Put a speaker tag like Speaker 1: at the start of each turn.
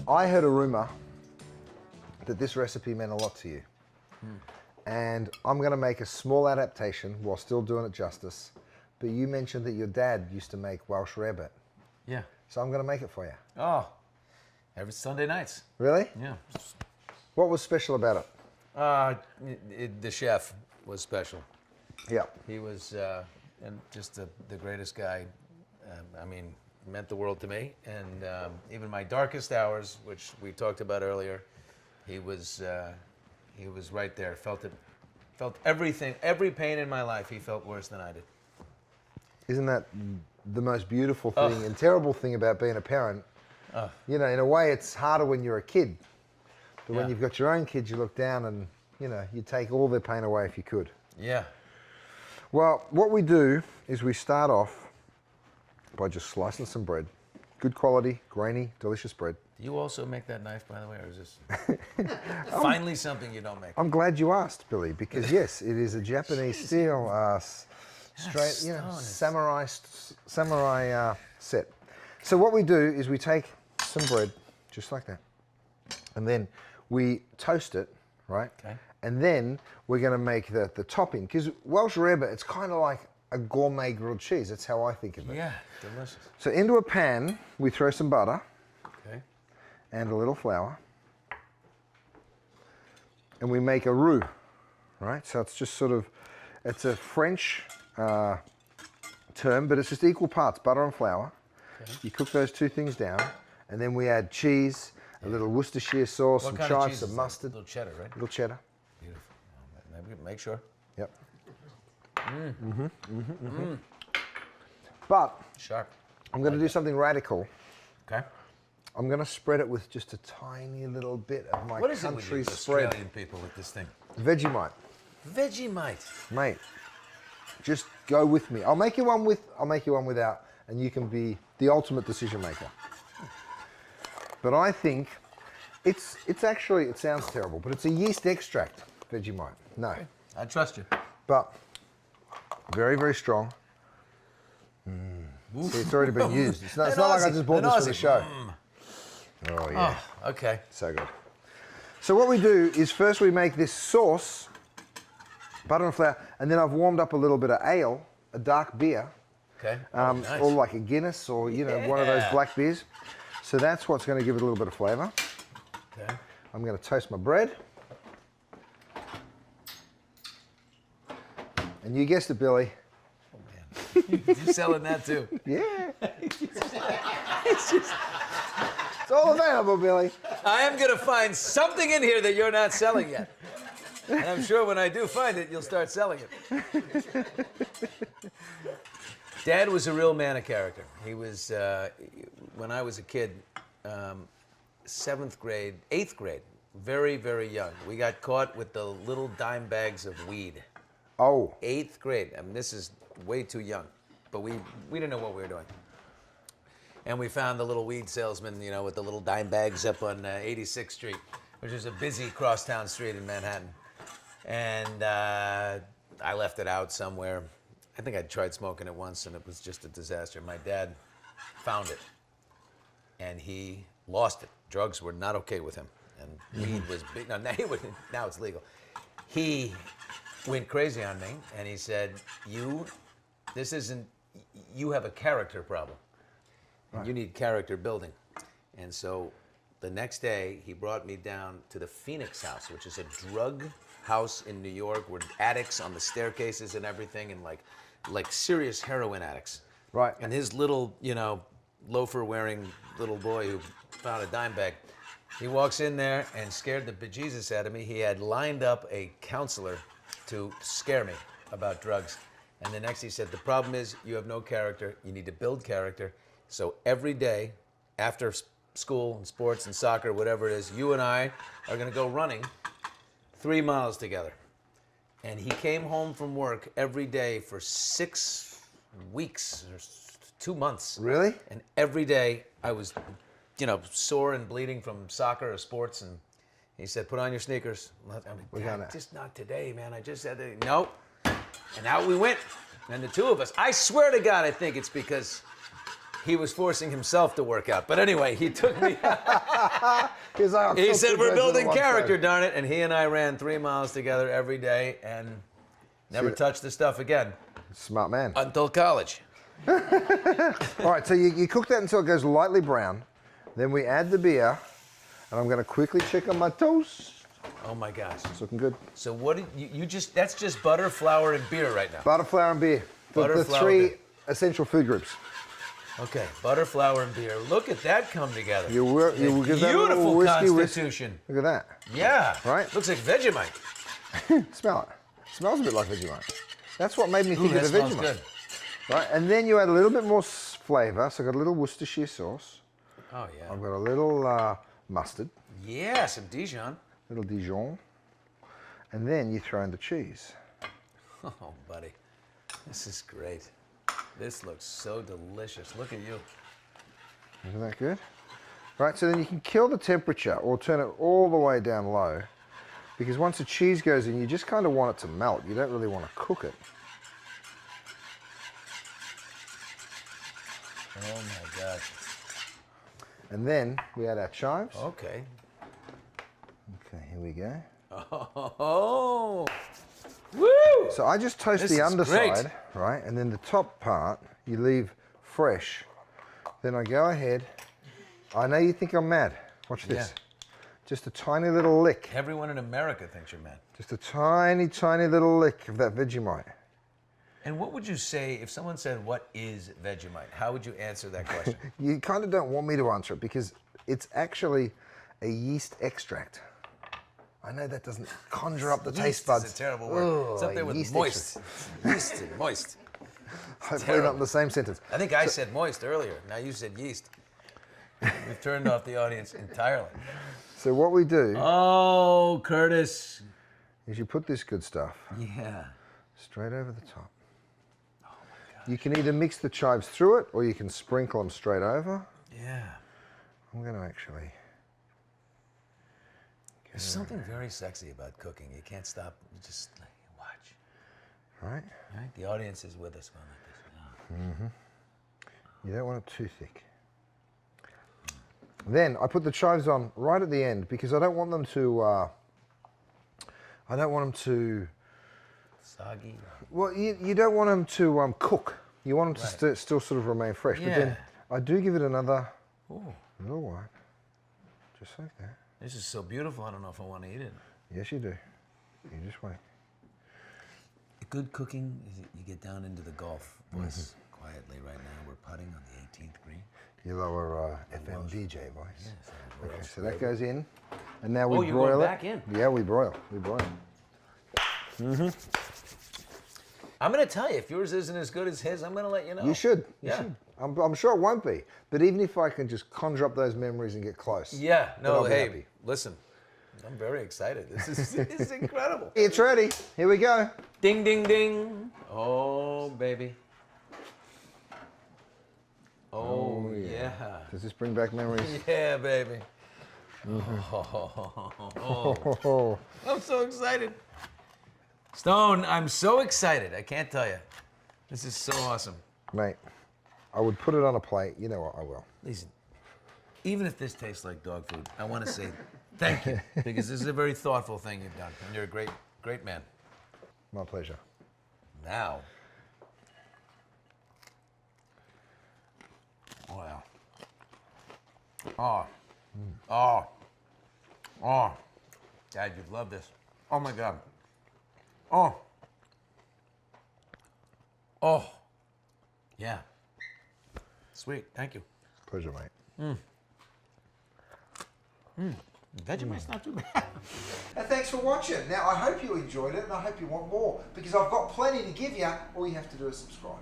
Speaker 1: I heard a rumor that this recipe meant a lot to you. And I'm going to make a small adaptation while still doing it justice. But you mentioned that your dad used to make Welsh Rarebit.
Speaker 2: Yeah.
Speaker 1: So I'm going to make it for you.
Speaker 2: Oh, every Sunday nights.
Speaker 1: Really?
Speaker 2: Yeah.
Speaker 1: What was special about it?
Speaker 2: The chef was special.
Speaker 1: Yeah.
Speaker 2: He was and just the greatest guy. I mean, meant the world to me. And even my darkest hours, which we talked about earlier, he was right there. Felt everything, every pain in my life. He felt worse than I did.
Speaker 1: Isn't that the most beautiful thing and terrible thing about being a parent? You know, in a way, it's harder when you're a kid. But when you've got your own kids, you look down and, you know, you take all their pain away if you could.
Speaker 2: Yeah.
Speaker 1: Well, what we do is we start off by just slicing some bread. Good quality, grainy, delicious bread.
Speaker 2: Do you also make that knife, by the way, or is this finally something you don't make?
Speaker 1: I'm glad you asked, Billy, because yes, it is a Japanese steel, straight, you know, samurai set. So what we do is we take some bread, just like that, and then we toast it, right?
Speaker 2: Okay.
Speaker 1: And then we're going to make the topping, because Welsh Rarebit, it's kind of like a gourmet grilled cheese. That's how I think of it.
Speaker 2: Yeah, delicious.
Speaker 1: So into a pan, we throw some butter.
Speaker 2: Okay.
Speaker 1: And a little flour. And we make a roux, right? So it's just sort of, it's a French term, but it's just equal parts, butter and flour. Okay. You cook those two things down, and then we add cheese, a little Worcestershire sauce, some chives, some mustard.
Speaker 2: A little cheddar, right?
Speaker 1: Little cheddar.
Speaker 2: Beautiful. Make sure.
Speaker 1: Yep. But
Speaker 2: sharp.
Speaker 1: I'm going to do something radical.
Speaker 2: Okay.
Speaker 1: I'm going to spread it with just a tiny little bit of my country spread.
Speaker 2: Australian people with this thing?
Speaker 1: Vegemite.
Speaker 2: Vegemite.
Speaker 1: Mate, just go with me. I'll make you one with, I'll make you one without, and you can be the ultimate decision maker. But I think it's actually, it sounds terrible, but it's a yeast extract, Vegemite. No.
Speaker 2: Okay. I trust you.
Speaker 1: But very, very strong. See, it's already been used. It's not like I just bought this for the show. Oh, yeah.
Speaker 2: Oh, okay.
Speaker 1: So good. So what we do is first we make this sauce, butter and flour, and then I've warmed up a little bit of ale, a dark beer.
Speaker 2: Okay.
Speaker 1: Nice. Or like a Guinness or, you know, one of those black beers. So that's what's going to give it a little bit of flavour.
Speaker 2: Okay.
Speaker 1: I'm going to toast my bread. And you guessed it, Billy.
Speaker 2: Oh, man. You're selling that too.
Speaker 1: Yeah.
Speaker 2: It's just...
Speaker 1: It's all available, Billy.
Speaker 2: I am going to find something in here that you're not selling yet. And I'm sure when I do find it, you'll start selling it. Dad was a real man of character. He was, when I was a kid, 7th grade, 8th grade, very, very young. We got caught with the little dime bags of weed.
Speaker 1: Oh.
Speaker 2: 8th grade. I mean, this is way too young. But we didn't know what we were doing. And we found the little weed salesman, you know, with the little dime bags up on 86th Street, which is a busy crosstown street in Manhattan. And I left it out somewhere. I think I tried smoking it once, and it was just a disaster. My dad found it, and he lost it. Drugs were not okay with him, and weed was big. No, now it's legal. He went crazy on me, and he said, you have a character problem. Right. You need character building. And so the next day, he brought me down to the Phoenix House, which is a drug house in New York with addicts on the staircases and everything, and like serious heroin addicts.
Speaker 1: Right.
Speaker 2: And his little, you know, loafer-wearing little boy who found a dime bag, he walks in there and scared the bejesus out of me. He had lined up a counselor to scare me about drugs. And the next he said, the problem is you have no character. You need to build character. So every day, after school and sports and soccer, whatever it is, you and I are going to go running 3 miles together. And he came home from work every day for 6 weeks or 2 months.
Speaker 1: Really?
Speaker 2: And every day I was, you know, sore and bleeding from soccer or sports. And he said, put on your sneakers. I mean, just not today, man. I just said, nope. And out we went. And the two of us, I swear to God, I think it's because he was forcing himself to work out. But anyway, he took me. He said, we're building character, darn it. And he and I ran 3 miles together every day and never touched the stuff again.
Speaker 1: Smart man.
Speaker 2: Until college.
Speaker 1: All right, so you cook that until it goes lightly brown. Then we add the beer. And I'm going to quickly check on my toast.
Speaker 2: Oh, my gosh.
Speaker 1: It's looking good.
Speaker 2: So what did you just, that's just butter, flour, and beer right now.
Speaker 1: Butter, flour, and beer. The
Speaker 2: Flour,
Speaker 1: three
Speaker 2: beer.
Speaker 1: essential food groups.
Speaker 2: Okay, butter, flour, and beer. Look at that come together.
Speaker 1: You will give that a little
Speaker 2: Beautiful
Speaker 1: whiskey
Speaker 2: constitution.
Speaker 1: Look at that.
Speaker 2: Yeah.
Speaker 1: Right?
Speaker 2: Looks like Vegemite.
Speaker 1: Smell it. Smells a bit like Vegemite. That's what made me think
Speaker 2: that
Speaker 1: of the
Speaker 2: smells
Speaker 1: Vegemite.
Speaker 2: good.
Speaker 1: Right, and then you add a little bit more flavour. So I've got a little Worcestershire sauce.
Speaker 2: Oh, yeah.
Speaker 1: I've got a little mustard.
Speaker 2: Yeah, some Dijon.
Speaker 1: Little Dijon. And then you throw in the cheese.
Speaker 2: Oh, buddy. This is great. This looks so delicious. Look at you.
Speaker 1: Isn't that good? Right, so then you can kill the temperature or turn it all the way down low, because once the cheese goes in, you just kind of want it to melt. You don't really want to cook it.
Speaker 2: Oh, my gosh.
Speaker 1: And then we add our chives.
Speaker 2: Okay.
Speaker 1: Okay, here we go.
Speaker 2: Oh, woo!
Speaker 1: So I just toast
Speaker 2: This
Speaker 1: the
Speaker 2: is
Speaker 1: underside,
Speaker 2: great.
Speaker 1: right? And then the top part, you leave fresh. Then I go ahead. I know you think I'm mad. Watch this.
Speaker 2: Yeah.
Speaker 1: Just a tiny little lick.
Speaker 2: Everyone in America thinks you're mad.
Speaker 1: Just a tiny, tiny little lick of that Vegemite.
Speaker 2: And what would you say if someone said, what is Vegemite? How would you answer that question?
Speaker 1: You kind of don't want me to answer it because it's actually a yeast extract. I know that doesn't conjure up the taste buds.
Speaker 2: It's a terrible word. It's up there with
Speaker 1: yeast
Speaker 2: moist. Yeast and moist.
Speaker 1: Hopefully not in the same sentence.
Speaker 2: I think I said moist earlier. Now you said yeast. We've turned off the audience entirely.
Speaker 1: So what we do
Speaker 2: Oh, Curtis.
Speaker 1: is you put this good stuff
Speaker 2: Yeah.
Speaker 1: straight over the top. Oh my God. You can either mix the chives through it or you can sprinkle them straight over.
Speaker 2: Yeah.
Speaker 1: I'm going to actually...
Speaker 2: There's something very sexy about cooking. You can't stop. You just like, watch.
Speaker 1: Right?
Speaker 2: Right? The audience is with us going like this.
Speaker 1: You don't want it too thick. Then I put the chives on right at the end because I don't want them to...
Speaker 2: Soggy.
Speaker 1: Well, you don't want them to cook. You want them to
Speaker 2: Right.
Speaker 1: still sort of remain fresh. But
Speaker 2: Yeah.
Speaker 1: then I do give it another
Speaker 2: Ooh,
Speaker 1: little wipe. Just like that.
Speaker 2: this is so beautiful. I don't know if I want to eat it.
Speaker 1: Yes, you do. You just wait.
Speaker 2: Good cooking is you get down into the Gulf, boys, quietly right now. We're putting on the 18th green.
Speaker 1: You lower FM DJ voice.
Speaker 2: Yes,
Speaker 1: Okay, so that goes in. And now we
Speaker 2: Oh, you're
Speaker 1: broil
Speaker 2: going
Speaker 1: it.
Speaker 2: back in?
Speaker 1: Yeah, we broil. We broil.
Speaker 2: I'm going to tell you, if yours isn't as good as his, I'm going to let you know.
Speaker 1: You should. You
Speaker 2: Yeah.
Speaker 1: should. I'm sure it won't be. But even if I can just conjure up those memories and get close.
Speaker 2: Yeah,
Speaker 1: then I'll
Speaker 2: no,
Speaker 1: be
Speaker 2: hey,
Speaker 1: happy.
Speaker 2: listen, I'm very excited. This is incredible.
Speaker 1: It's ready. Here we go.
Speaker 2: Ding, ding, ding. Oh, baby. Oh, yeah.
Speaker 1: Does this bring back memories?
Speaker 2: Yeah, baby.
Speaker 1: Oh.
Speaker 2: I'm so excited. Stone, I'm so excited. I can't tell you. This is so awesome.
Speaker 1: Mate, I would put it on a plate. You know what? I will.
Speaker 2: Listen, even if this tastes like dog food, I want to say thank you because this is a very thoughtful thing you've done, and you're a great, great man.
Speaker 1: My pleasure.
Speaker 2: Now, wow. Oh, Dad, you'd love this. Oh my God. Oh, yeah. Sweet, thank you.
Speaker 1: Pleasure, mate.
Speaker 2: Vegemite's not too bad.
Speaker 1: And thanks for watching. Now, I hope you enjoyed it and I hope you want more because I've got plenty to give you. All you have to do is subscribe.